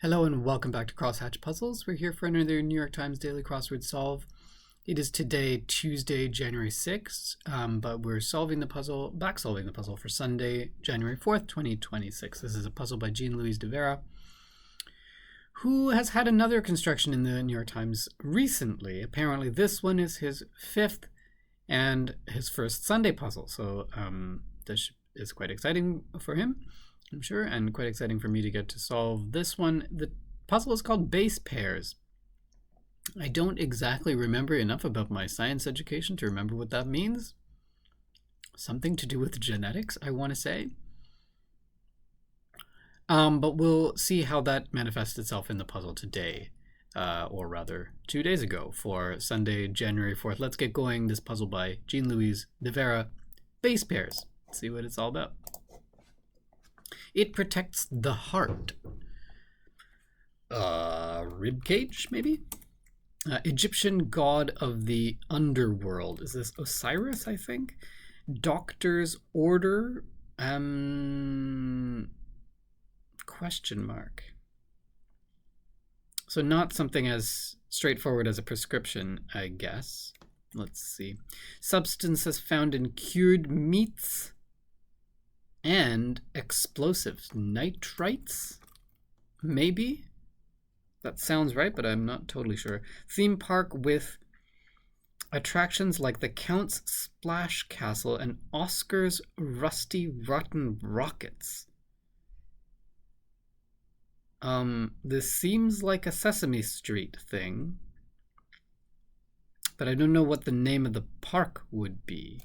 Hello and welcome back to Crosshatch Puzzles. We're here for another New York Times Daily Crossword Solve. It is today, Tuesday, January 6th, but we're solving the puzzle, back-solving the puzzle for Sunday, January 4th, 2026. This is a puzzle by Gene Louise de Vera, who has had another construction in the New York Times recently. Apparently this one is his fifth and his first Sunday puzzle, so this is quite exciting for him, I'm sure, and quite exciting for me to get to solve this one. The puzzle is called Base Pairs. I don't exactly remember enough about my science education to remember what that means. Something to do with genetics, I want to say. But we'll see how that manifests itself in the puzzle today, or rather 2 days ago for Sunday, January 4th. Let's get going. This puzzle by Gene Louise de Vera, Base Pairs. Let's see what it's all about. It protects the heart. Rib cage, maybe? Egyptian god of the underworld. Is this Osiris, I think? Doctor's order? Question mark. So not something as straightforward as a prescription, I guess. Let's see. Substances found in cured meats and explosives. Nitrites? Maybe? That sounds right, but I'm not totally sure. Theme park with attractions like the Count's Splash Castle and Oscar's Rusty Rotten Rockets. This seems like a Sesame Street thing, but I don't know what the name of the park would be.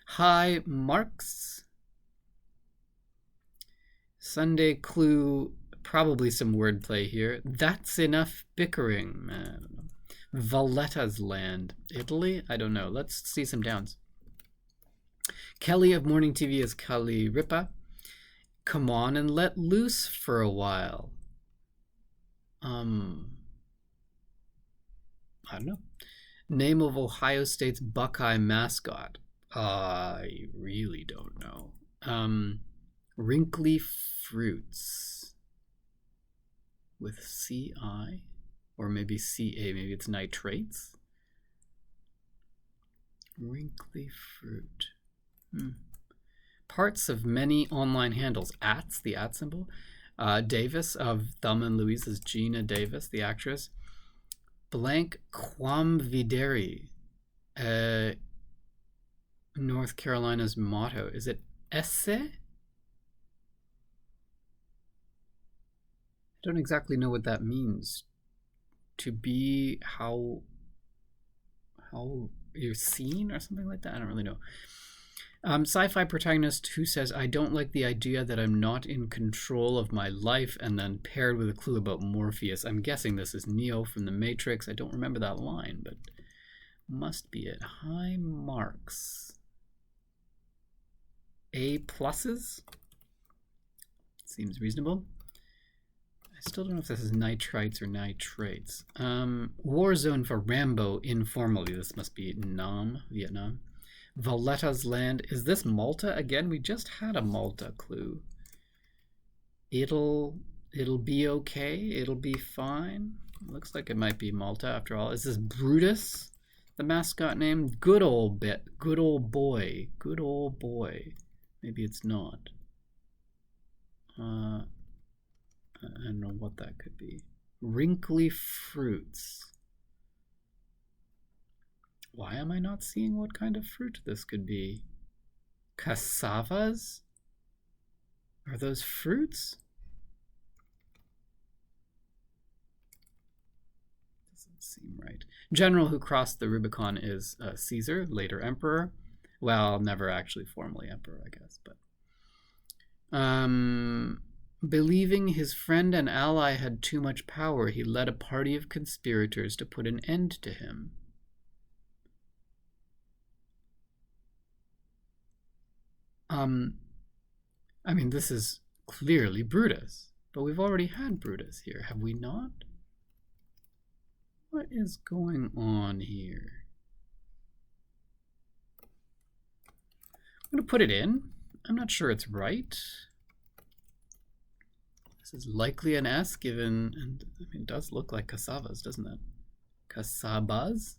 High marks. Sunday clue, probably some wordplay here. That's enough bickering. I don't know. Valletta's land. Italy? I don't know. Let's see some downs. Kelly of Morning TV is Kali Ripa. Come on and let loose for a while. I don't know. Name of Ohio State's Buckeye mascot. I really don't know. Wrinkly fruits with CI or maybe CA, maybe it's nitrates. Wrinkly fruit. Parts of many online handles. @ the @ symbol. Davis of Thelma and Louise is Gina Davis, the actress. Blank quam videri. North Carolina's motto. Is it esse? I don't exactly know what that means. To be how you're seen or something like that? I don't really know. Sci-fi protagonist who says, I don't like the idea that I'm not in control of my life, and then paired with a clue about Morpheus. I'm guessing this is Neo from The Matrix. I don't remember that line, but must be it. High marks. A pluses? Seems reasonable. I still don't know if this is nitrites or nitrates. War zone for Rambo informally. This must be Nam, Vietnam. Valletta's land. Is this Malta again? We just had a Malta clue. It'll be okay. It'll be fine. Looks like it might be Malta after all. Is this Brutus, the mascot name? Good old boy. Good old boy. Maybe it's not. I don't know what that could be. Wrinkly fruits. Why am I not seeing what kind of fruit this could be? Cassavas? Are those fruits? Doesn't seem right. General who crossed the Rubicon is Caesar, later emperor. Well, never actually formally emperor, I guess, but believing his friend and ally had too much power, he led a party of conspirators to put an end to him. I mean, this is clearly Brutus, but we've already had Brutus here, have we not? What is going on here? I'm going to put it in. I'm not sure it's right. This is likely an S given, and I mean, it does look like cassavas, doesn't it? Cassabas?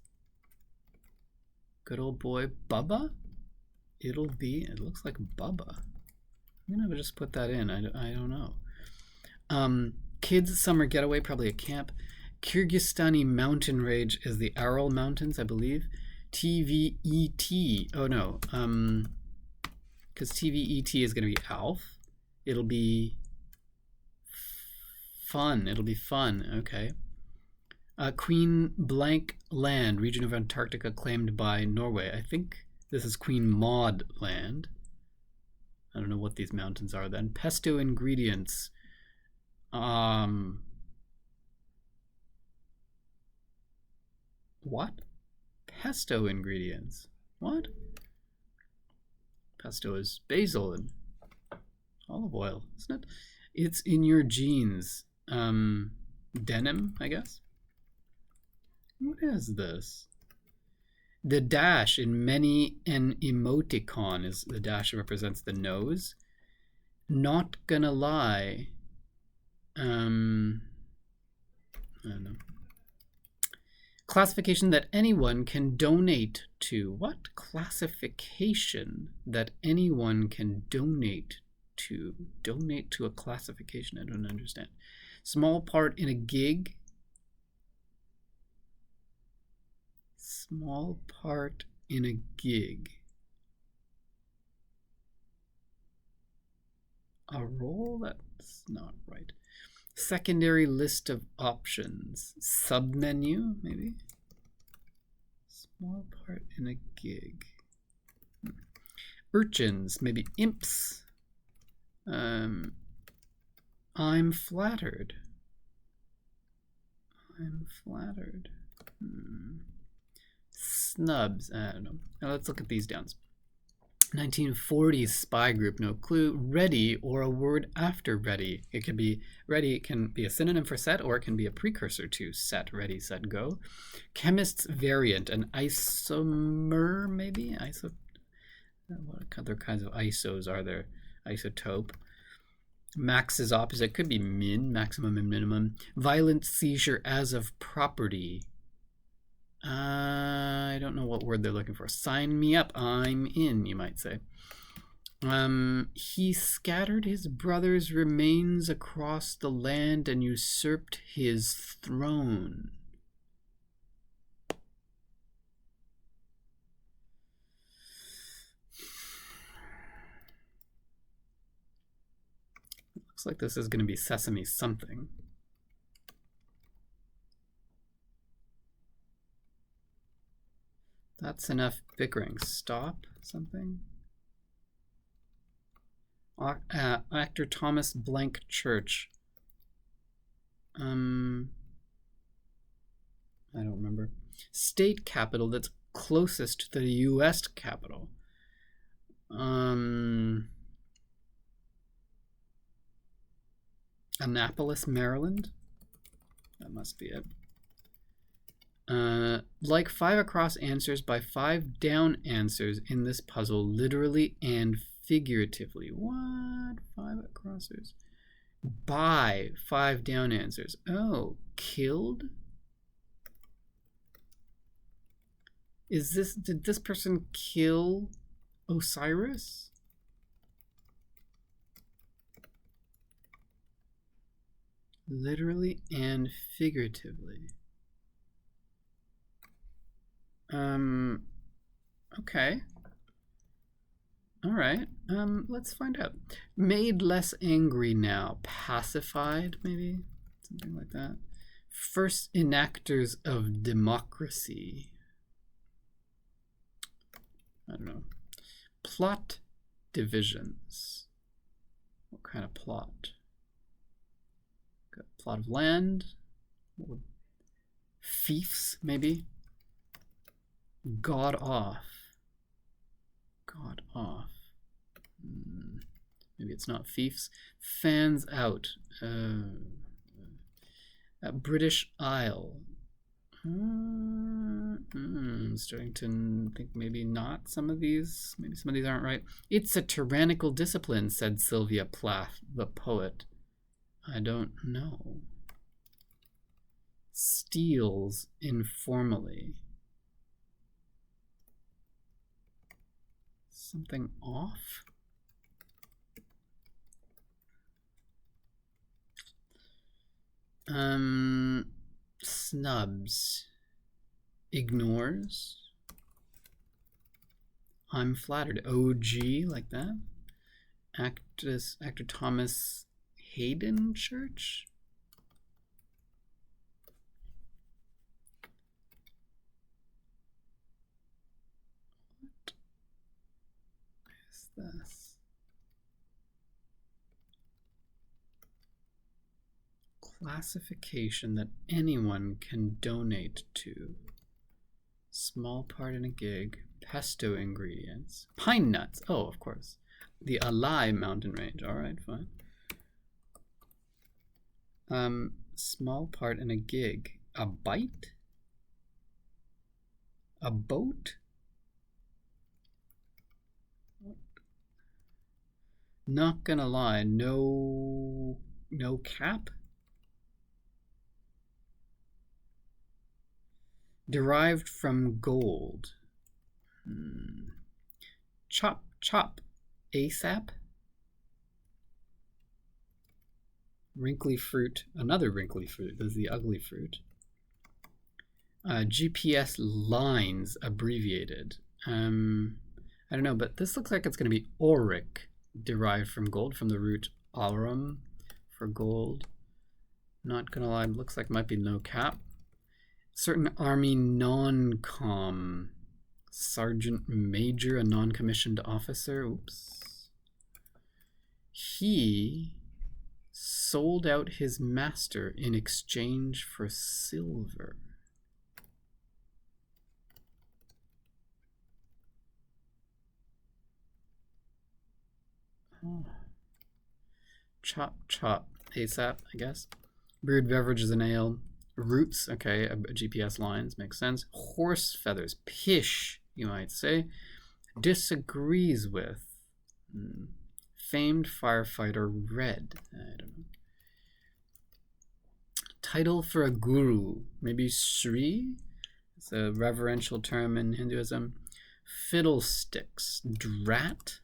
Good old boy Bubba? It looks like Bubba. I'm gonna just put that in. I don't know. Kids summer getaway, probably a camp. Kyrgyzstani mountain range is the Aral Mountains, I believe. TVET. Oh no. Because TVET is gonna be Alf. It'll be fun. It'll be fun. Okay. Queen Blank Land, region of Antarctica claimed by Norway. I think this is Queen Maud Land. I don't know what these mountains are then. Pesto ingredients. What? Pesto ingredients. What? Pesto is basil and olive oil, isn't it? It's in your genes. Denim, I guess. What is this? The dash in many an emoticon is the dash that represents the nose. Not gonna lie. I don't know. Classification that anyone can donate to. What? Classification that anyone can donate to. Donate to a classification. I don't understand. Small part in a gig. Small part in a gig. A role? That's not right. Secondary list of options. Submenu, maybe? Small part in a gig. Urchins, maybe imps. I'm flattered. I'm flattered. Snubs, I don't know. Now let's look at these downs. 1940s spy group, no clue. Ready, or a word after ready. It can be ready, it can be a synonym for set, or it can be a precursor to set, ready, set, go. Chemist's variant, an isomer, maybe? What other kinds of isos are there? Isotope. Max's opposite could be min, maximum and minimum. Violent seizure as of property. I don't know what word they're looking for. Sign me up, I'm in, you might say. He scattered his brother's remains across the land and usurped his throne. Looks like this is going to be Sesame something. That's enough bickering. Stop something. Actor Thomas Blank Church. I don't remember. State capital that's closest to the U.S. capital. Annapolis, Maryland. That must be it. Like 5 across answers by 5 down answers in this puzzle, literally and figuratively. What? 5 acrossers. By 5 down answers. Oh, killed? Did this person kill Osiris? Literally and figuratively. Okay. All right. Let's find out. Made less angry now. Pacified, maybe? Something like that. First enactors of democracy. I don't know. Plot divisions. What kind of plot? Got plot of land. Fiefs, maybe? God off. God off. Maybe it's not fiefs. Fans out. British Isle. I'm starting to think maybe not some of these. Maybe some of these aren't right. It's a tyrannical discipline, said Sylvia Plath, the poet. I don't know. Steals informally. Something off? Snubs. Ignores. I'm flattered. OG, like that. Actor Thomas Hayden Church. What is this? Classification that anyone can donate to. Small part in a gig. Pesto ingredients. Pine nuts. Oh, of course. The Alai mountain range. All right, fine. Small part in a gig. A bite? A boat? Not gonna lie, no cap? Derived from gold. Chop, chop. ASAP? Wrinkly fruit. Another wrinkly fruit. This is the ugly fruit. GPS lines abbreviated. I don't know, but this looks like it's going to be auric, derived from gold, from the root aurum for gold. Not gonna lie, looks like might be no cap. Certain army non-com. Sergeant Major, a non-commissioned officer. Oops. He sold out his master in exchange for silver. Oh. Chop, chop. ASAP, I guess. Brewed beverages and ale. Roots, okay, GPS lines, makes sense. Horse feathers, pish, you might say. Disagrees with. Famed firefighter, red. I don't know. Title for a guru, maybe Sri? It's a reverential term in Hinduism. Fiddlesticks, drat.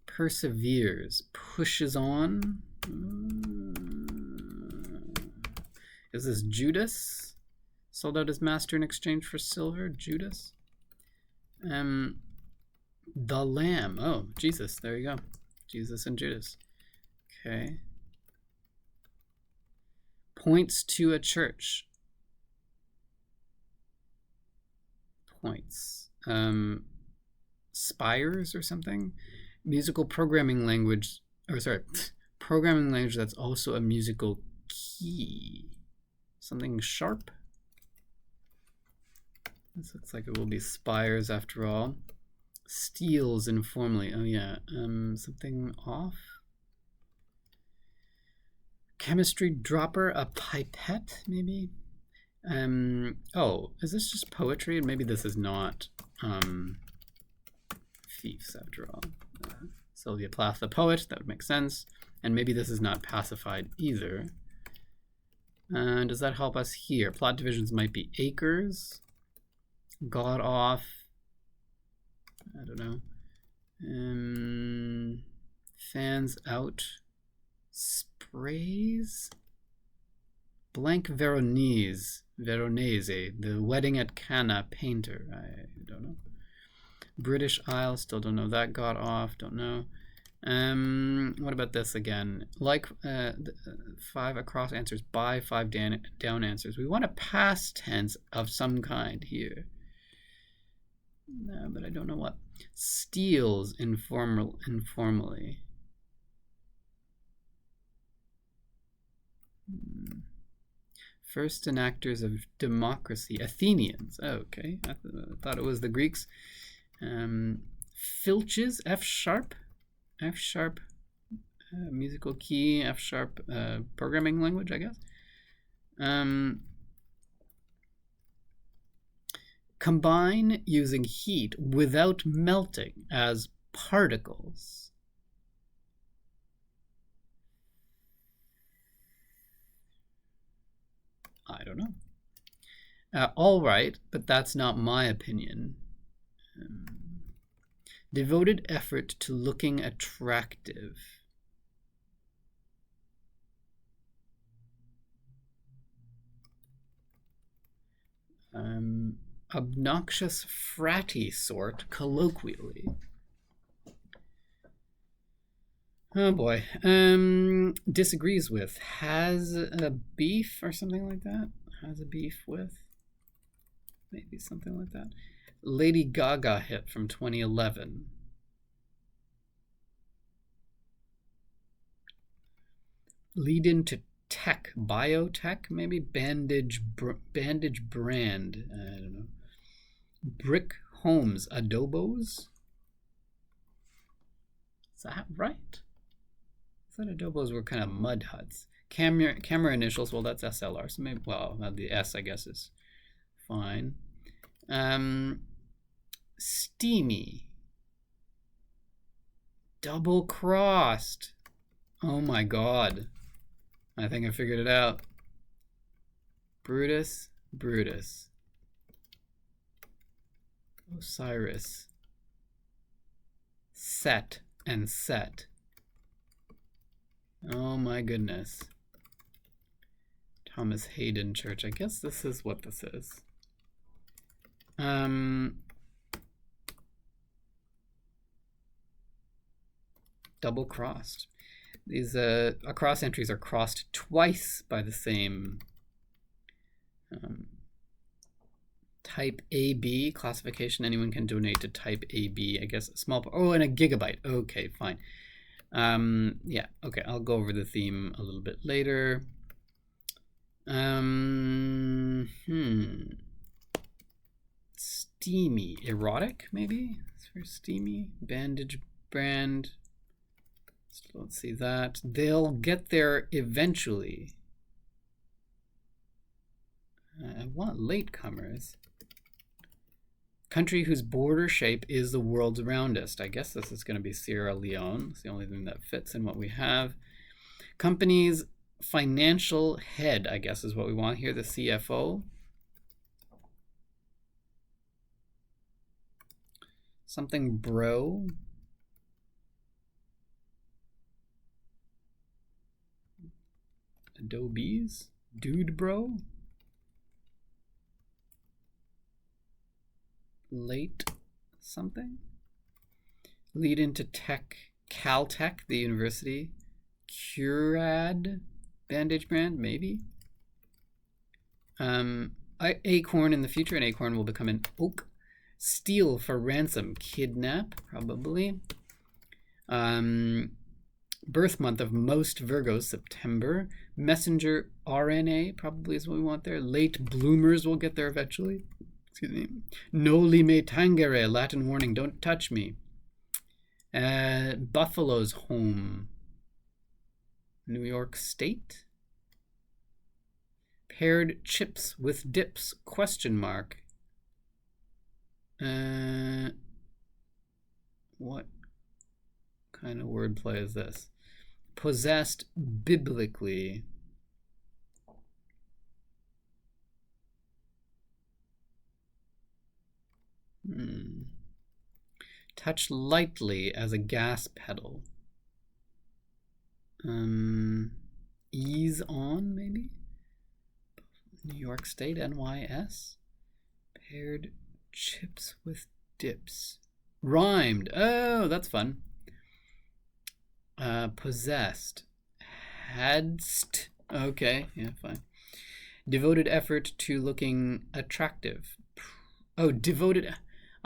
Perseveres, pushes on. Is this Judas? Sold out his master in exchange for silver? Judas? The Lamb. Oh, Jesus. There you go. Jesus and Judas. Okay. Points to a church. Points. Spires or something? Musical programming language. Or sorry. Programming language that's also a musical key. Something sharp. This looks like it will be spires after all. Steals informally. Oh yeah. Something off. Chemistry dropper, a pipette maybe. Oh, is this just poetry? Maybe this is not thieves after all. Sylvia Plath, the poet. That would make sense. And maybe this is not pacified either. Does that help us here? Plot divisions might be acres. God off. I don't know. Fans out. Sprays. Blank Veronese. The wedding at Cana painter. I don't know. British Isle. Still don't know that. God off. Don't know. What about this again? Like 5 across answers by 5 down answers. We want a past tense of some kind here. No, but I don't know what. Steals informally. First enactors of democracy. Athenians. Oh, okay. I thought it was the Greeks. Filches. F sharp. F sharp musical key, F sharp programming language, I guess. Combine using heat without melting as particles. I don't know. All right, but that's not my opinion. Devoted effort to looking attractive. Obnoxious, fratty sort, colloquially. Oh boy. Disagrees with. Has a beef or something like that? Has a beef with? Maybe something like that. Lady Gaga hit from 2011. Lead into tech, biotech, maybe bandage brand. I don't know. Brick homes, adobos. Is that right? I thought adobos were kind of mud huts. Camera initials. Well, that's SLR. So maybe. Well, the S I guess is fine. Steamy. Double crossed. Oh my god. I think I figured it out. Brutus. Osiris. Set and set. Oh my goodness. Thomas Hayden Church. I guess this is what this is. Double crossed. These cross entries are crossed twice by the same type AB classification. Anyone can donate to type AB. I guess a small. Oh, and a gigabyte. Okay, fine. Yeah. Okay, I'll go over the theme a little bit later. Steamy, erotic, maybe. It's for steamy. Bandage brand. Let's see that. They'll get there eventually. I want latecomers. Country whose border shape is the world's roundest. I guess this is going to be Sierra Leone. It's the only thing that fits in what we have. Company's financial head, I guess, is what we want here, the CFO. Something bro. Adobes? Dude bro? Late something? Lead into tech. Caltech, the university. Curad bandage brand, maybe. Acorn in the future. An acorn will become an oak. Steal for ransom. Kidnap, probably. Birth month of most Virgos, September. Messenger RNA probably is what we want there. Late bloomers will get there eventually. Excuse me. Noli me tangere, Latin warning, don't touch me. Buffalo's home. New York State. Paired chips with dips, question mark. What kind of wordplay is this? Possessed biblically. Touch lightly as a gas pedal. Ease on, maybe? New York State, NYS. Paired chips with dips. Rhymed. Oh, that's fun. Possessed. Hadst. Okay, yeah, fine. Devoted effort to looking attractive. Oh, devoted.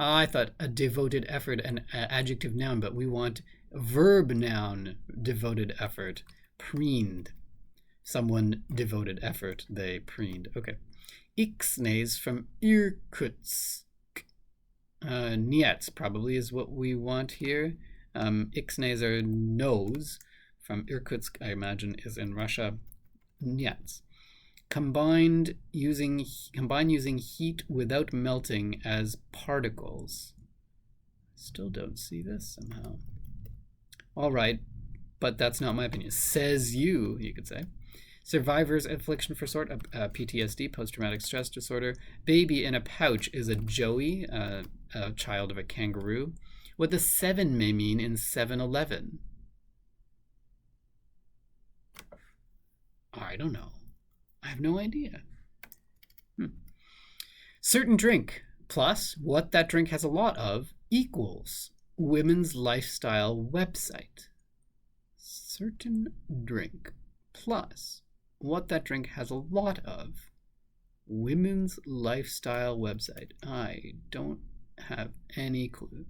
I thought a devoted effort, an adjective noun, but we want verb noun, devoted effort. Preened. Someone devoted effort, they preened. Okay. Ixnays from Irkutsk. Nyets probably is what we want here. Ixnays are nose. From Irkutsk, I imagine, is in Russia. Nyets. Combine using heat without melting as particles. Still don't see this somehow. All right, but that's not my opinion. Says you could say. Survivor's affliction for sort, PTSD, post-traumatic stress disorder. Baby in a pouch is a joey, a child of a kangaroo. What the 7 may mean in 7-Eleven. I don't know. I have no idea. Certain drink plus what that drink has a lot of equals women's lifestyle website. Certain drink plus what that drink has a lot of women's lifestyle website. I don't have any clue.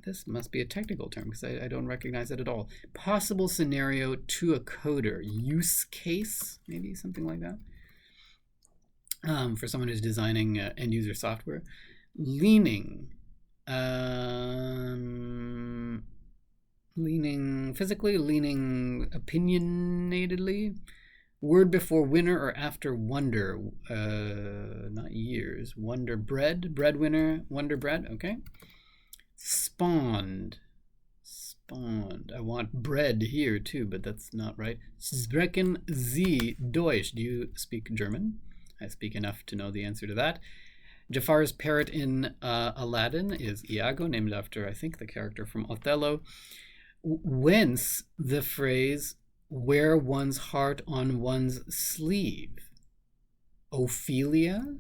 This must be a technical term because I don't recognize it at all. Possible scenario to a coder. Use case, maybe something like that. For someone who's designing end user software. Leaning. Leaning physically, leaning opinionatedly. Word before winner or after wonder. Not years. Wonder bread. Breadwinner. Wonder bread. Okay. Spawned. I want bread here too, but that's not right. Sprechen Sie Deutsch? Do you speak German? I speak enough to know the answer to that. Jafar's parrot in Aladdin is Iago, named after, I think, the character from Othello. Whence the phrase, wear one's heart on one's sleeve? Ophelia,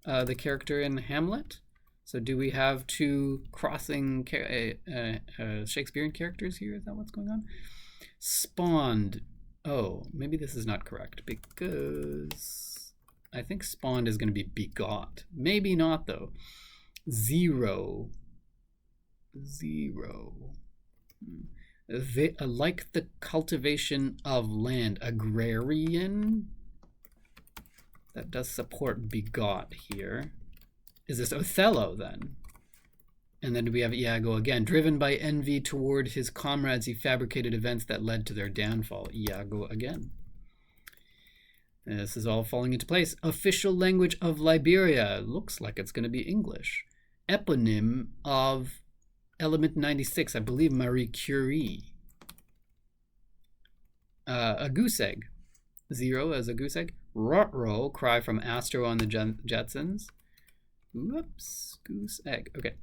the character in Hamlet? So do we have two crossing Shakespearean characters here? Is that what's going on? Spawned. Oh, maybe this is not correct because I think spawned is going to be begot. Maybe not, though. Zero. Like the cultivation of land. Agrarian. That does support begot here. Is this Othello then? And then we have Iago again. Driven by envy toward his comrades, he fabricated events that led to their downfall. Iago again. And this is all falling into place. Official language of Liberia. Looks like it's going to be English. Eponym of element 96. I believe Marie Curie. A goose egg. 0 as a goose egg. Ruh-roh, cry from Astro on the Jetsons. Whoops, goose egg. Okay.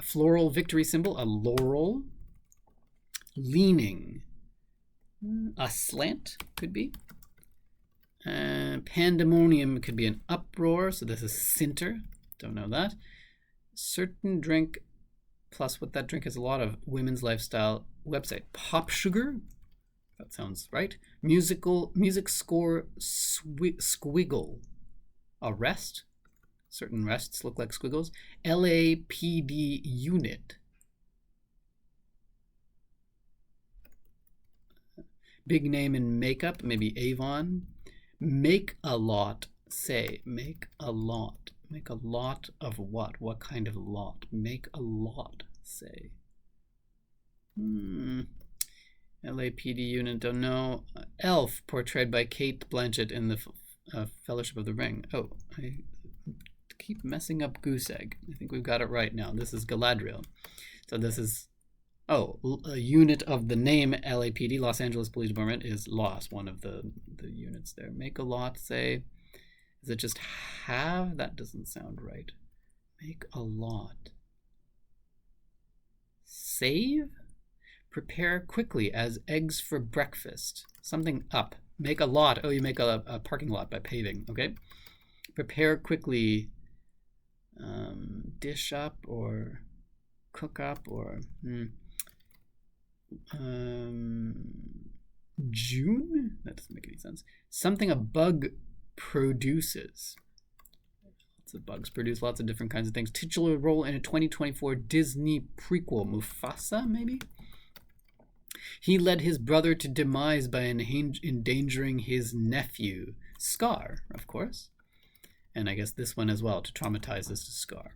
Floral victory symbol, a laurel. Leaning. A slant could be. Pandemonium could be an uproar. So this is Sinter. Don't know that. Certain drink plus what that drink is a lot of. Women's lifestyle website. Pop sugar. That sounds right. Music score squiggle. A rest. Certain rests look like squiggles. LAPD unit. Big name in makeup, maybe Avon. Make a lot, say. Make a lot. Make a lot of what? What kind of lot? Make a lot, say. LAPD unit, don't know. Elf, portrayed by Kate Blanchett in the Fellowship of the Ring. Oh, I keep messing up goose egg. I think we've got it right now. This is Galadriel. So this is, a unit of the name LAPD, Los Angeles Police Department, is LOS, one of the units there. Make a lot, say. Is it just have? That doesn't sound right. Make a lot. Save? Prepare quickly as eggs for breakfast. Something up. Make a lot. Oh, you make a parking lot by paving. Okay. Prepare quickly. Dish up or cook up or June? That doesn't make any sense. Something a bug produces. Lots of bugs produce lots of different kinds of things. Titular role in a 2024 Disney prequel. Mufasa, maybe? He led his brother to demise by endangering his nephew. Scar, of course. And I guess this one as well, to traumatize this to Scar.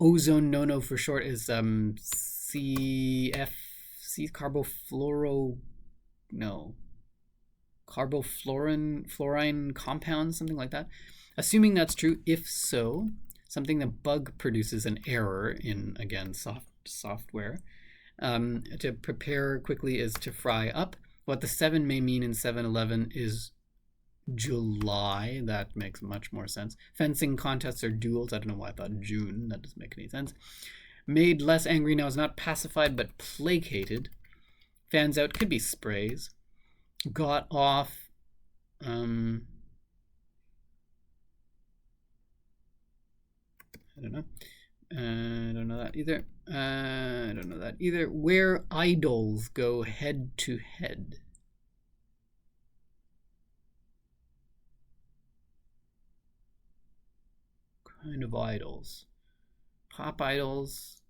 Ozone no for short is carbofluorine compound, something like that. Assuming that's true, if so, something that bug produces an error in, again, software. To prepare quickly is to fry up. What the 7 may mean in 7-Eleven is July. That makes much more sense. Fencing contests or duels. I don't know why I thought June. That doesn't make any sense. Made less angry now is not pacified but placated. Fans out could be sprays. Got off. I don't know. I don't know that either. I don't know that either. Where idols go head to head. Kind of idols. Pop idols.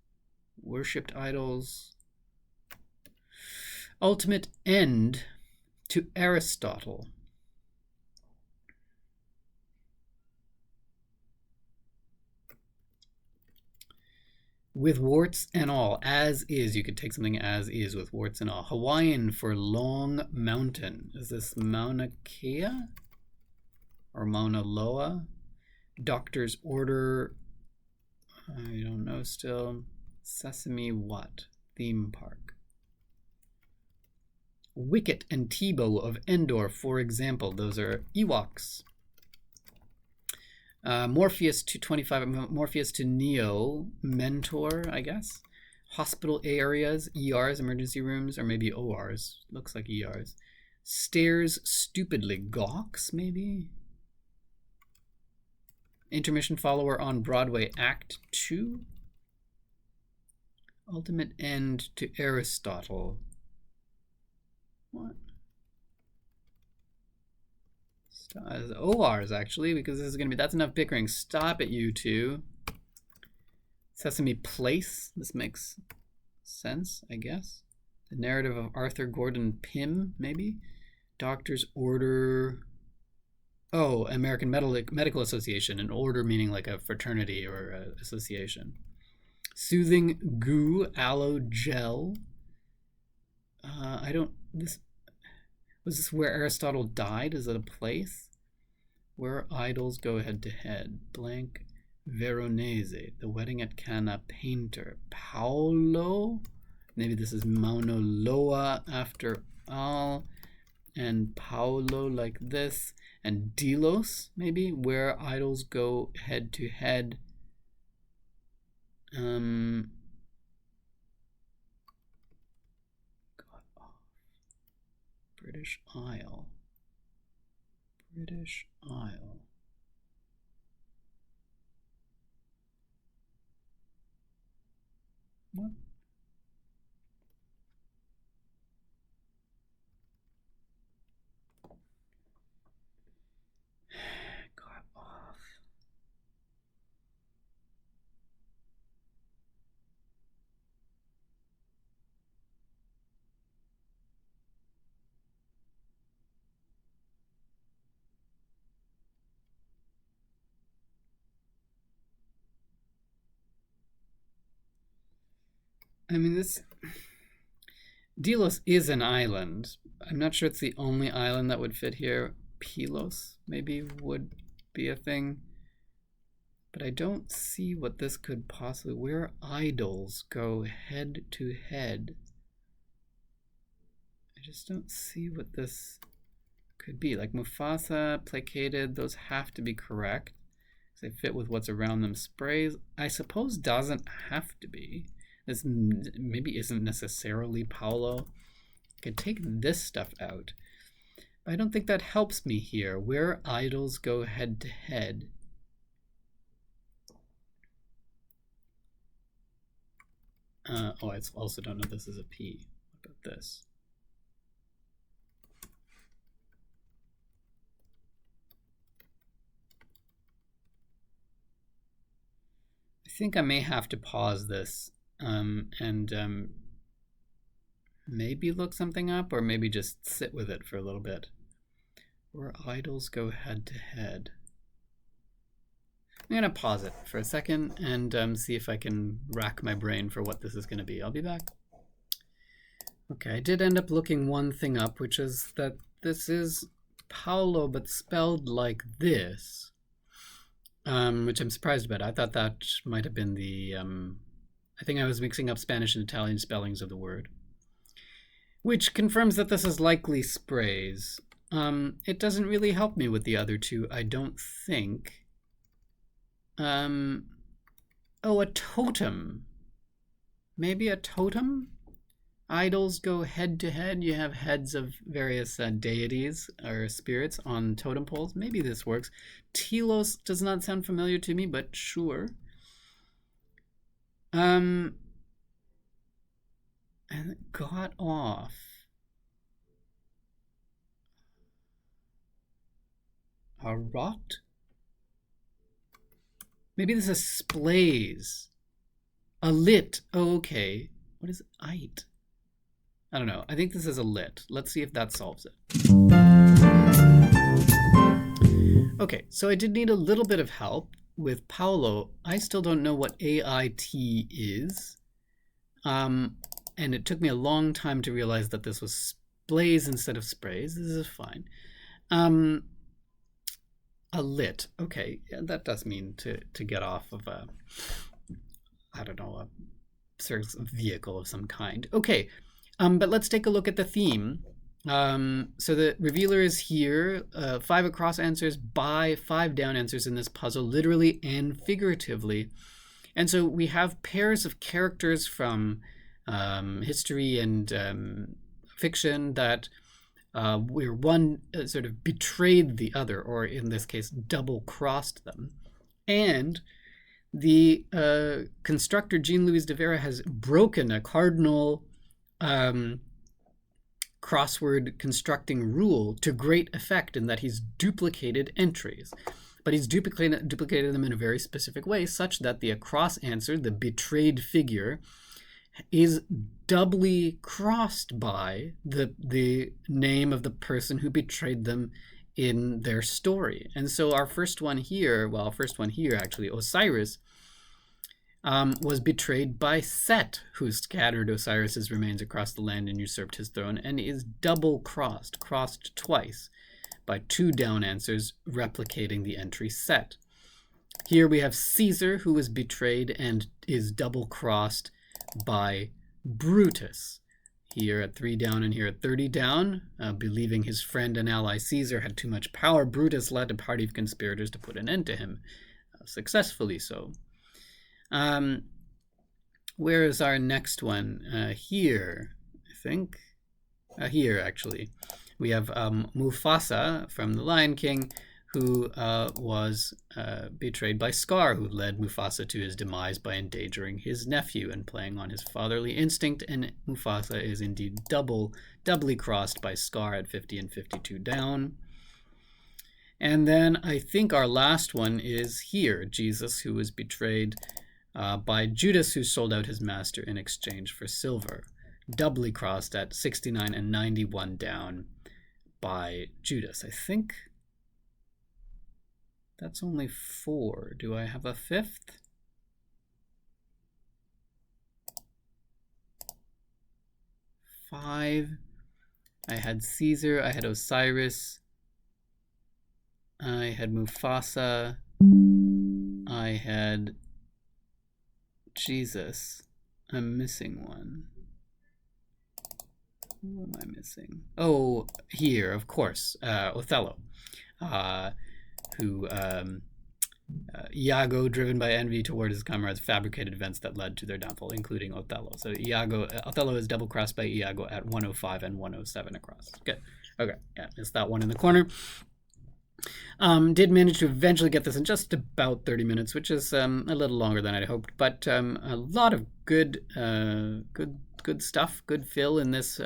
Worshipped idols. Ultimate end to Aristotle. With warts and all, as is. You could take something as is with warts and all. Hawaiian for long mountain. Is this Mauna Kea or Mauna Loa? Doctor's order. I don't know still. Sesame what? Theme park. Wicket and Tebow of Endor, for example. Those are Ewoks. Morpheus to 25, Morpheus to Neo, mentor, I guess. Hospital areas, ERs, emergency rooms, or maybe ORs. Looks like ERs. Stares stupidly, gawks, maybe? Intermission follower on Broadway, Act 2. Ultimate end to Aristotle. What? ORs, actually, because this is going to be, that's enough bickering. Stop it, you two. Sesame Place. This makes sense, I guess. The narrative of Arthur Gordon Pym, maybe. Doctor's order. Oh, American Medical Association. An order meaning like a fraternity or an association. Soothing goo, aloe gel. I don't, this, was this where Aristotle died? Is it a place? Where idols go head to head. Blank Veronese. The Wedding at Cana painter. Paolo? Maybe this is Mauna Loa after all. And Paolo like this. And Delos, maybe? Where idols go head to head. British Isle. British Isle. What? Got off. I mean, this Delos is an island. I'm not sure it's the only island that would fit here. Pylos maybe would be a thing. But I don't see what this could possibly... Where idols go head to head. I just don't see what this could be. Like Mufasa, placated, those have to be correct. They fit with what's around them. Sprays, I suppose, doesn't have to be. This maybe isn't necessarily Paolo. I could take this stuff out. But I don't think that helps me here. Where idols go head to head. Oh, I also don't know if this is a P. What about this? I think I may have to pause this and maybe look something up, or maybe just sit with it for a little bit. Where idols go head to head. I'm going to pause it for a second and see if I can rack my brain for what this is going to be. I'll be back. Okay, I did end up looking one thing up, which is that this is Paolo, but spelled like this, which I'm surprised about. I thought that might have been the I think I was mixing up Spanish and Italian spellings of the word. Which confirms that this is likely sprays. It doesn't really help me with the other two, I don't think. Oh, a totem. Maybe a totem? Idols go head to head. You have heads of various deities or spirits on totem poles. Maybe this works. Telos does not sound familiar to me, but sure. And it got off. A rot? Maybe this is splays. A lit. Oh, okay. What is it? I don't know. I think this is a lit. Let's see if that solves it. Okay, so I did need a little bit of help with Paolo. I still don't know what AIT is. And it took me a long time to realize that this was splays instead of sprays. This is fine. A lit. Okay, yeah, that does mean to get off of a, I don't know, a sort of vehicle of some kind. Okay. But let's take a look at the theme. So the revealer is here, 5 across answers by 5 down answers in this puzzle, literally and figuratively. And so we have pairs of characters from history and fiction that where one sort of betrayed the other, or in this case, double-crossed them. And the constructor, Gene Louise de Vera, has broken a cardinal crossword constructing rule to great effect in that he's duplicated entries. But he's duplicated them in a very specific way, such that the across answer, the betrayed figure, is doubly crossed by the name of the person who betrayed them in their story. And so our first one here, actually, Osiris, was betrayed by Set, who scattered Osiris's remains across the land and usurped his throne, and is double-crossed, crossed twice, by 2 down answers replicating the entry Set. Here we have Caesar, who was betrayed and is double-crossed by Brutus. Here at 3 down and here at 30 down, believing his friend and ally Caesar had too much power, Brutus led a party of conspirators to put an end to him, successfully so. Where is our next one? Here, I think. Here, actually. We have Mufasa from The Lion King, who was betrayed by Scar, who led Mufasa to his demise by endangering his nephew and playing on his fatherly instinct. And Mufasa is indeed doubly crossed by Scar at 50 and 52 down. And then I think our last one is here, Jesus, who was betrayed by Judas, who sold out his master in exchange for silver. Doubly crossed at 69 and 91 down by Judas. I think that's only 4. Do I have a 5th? Five. I had Caesar. I had Osiris. I had Mufasa. I had Jesus. I'm missing one. Who am I missing? Oh, here, of course, Othello, who Iago, driven by envy toward his comrades, fabricated events that led to their downfall, including Othello. So Othello is double-crossed by Iago at 105 and 107 across. Good. Okay, yeah, missed that one in the corner. Did manage to eventually get this in just about 30 minutes, which is a little longer than I'd hoped, but a lot of good stuff, good fill in this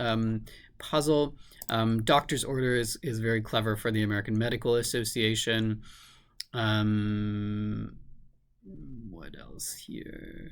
puzzle. Doctor's order is very clever for the American Medical Association. What else here?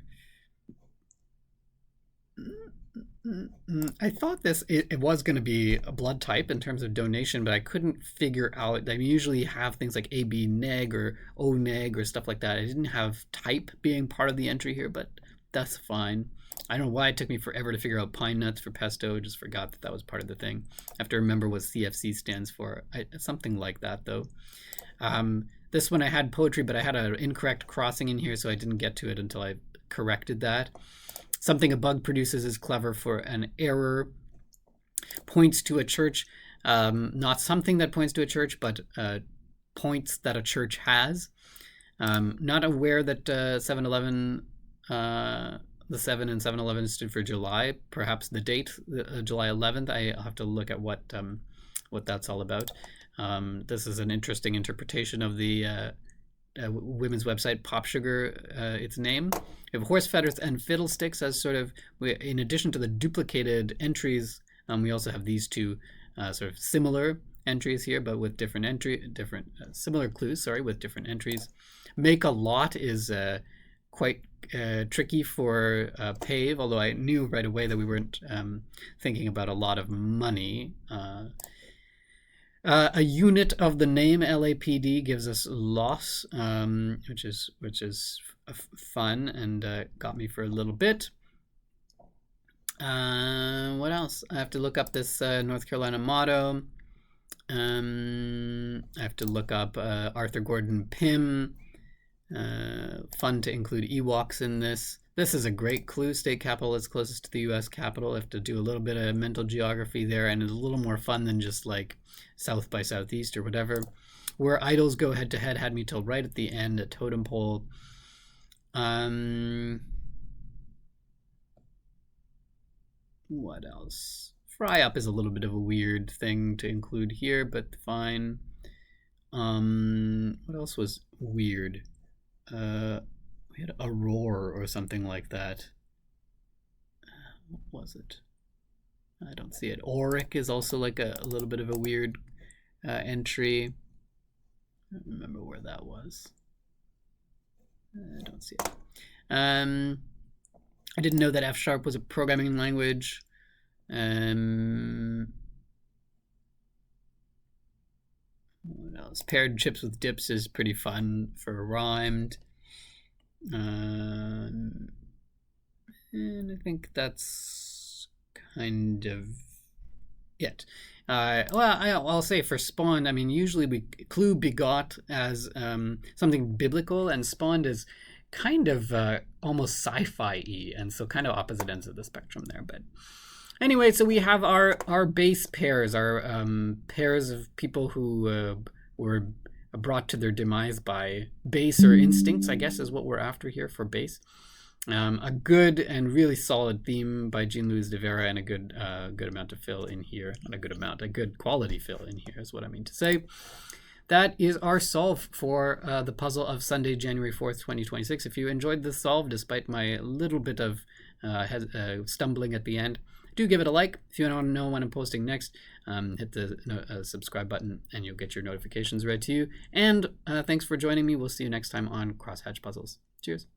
I thought it was going to be a blood type in terms of donation, but I couldn't figure out. I usually have things like AB neg or O neg or stuff like that. I didn't have type being part of the entry here, but that's fine. I don't know why it took me forever to figure out pine nuts for pesto. I just forgot that was part of the thing. I have to remember what CFC stands for. Something like that, though. This one I had poetry, but I had an incorrect crossing in here, so I didn't get to it until I corrected that. Something a bug produces is clever for an error. Points to a church. Not something that points to a church, but points that a church has. Not aware that 7-Eleven, the 7 in 7-Eleven stood for July. Perhaps the date, July 11th. I'll have to look at what that's all about. This is an interesting interpretation of the women's website, Pop Sugar, its name. We have horse feathers and fiddlesticks as sort of, in addition to the duplicated entries, we also have these two sort of similar entries here, but with similar clues, with different entries. Make a lot is quite tricky for pave, although I knew right away that we weren't thinking about a lot of money. A unit of the name LAPD gives us loss, which is fun and got me for a little bit. What else? I have to look up this North Carolina motto. I have to look up Arthur Gordon Pym. Fun to include Ewoks in this. This is a great clue. State capital is closest to the U.S. capital. I have to do a little bit of mental geography there, and it's a little more fun than just like South by Southeast or whatever. Where idols go head to head had me till right at the end, a totem pole. What else? Fry up is a little bit of a weird thing to include here, but fine. What else was weird? We had a roar or something like that. What was it? I don't see it. Auric is also like a little bit of a weird entry. I don't remember where that was. I don't see it. I didn't know that F# was a programming language. What else? Paired chips with dips is pretty fun for rhymed. And I think that's kind of it. I'll say for spawned, I mean, usually clue begot as something biblical, and spawned is kind of almost sci-fi-y, and so kind of opposite ends of the spectrum there. But anyway, so we have our base pairs, our pairs of people who were brought to their demise by baser instincts, I guess is what we're after here for base. A good and really solid theme by Gene Louise de Vera, and a good amount to fill in here. Not a good amount, a good quality fill in here is what I mean to say. That is our solve for the puzzle of Sunday, January 4th, 2026. If you enjoyed this solve, despite my little bit of stumbling at the end, do give it a like. If you want to know when I'm posting next, hit the subscribe button and you'll get your notifications read to you. And thanks for joining me. We'll see you next time on Crosshatch Puzzles. Cheers.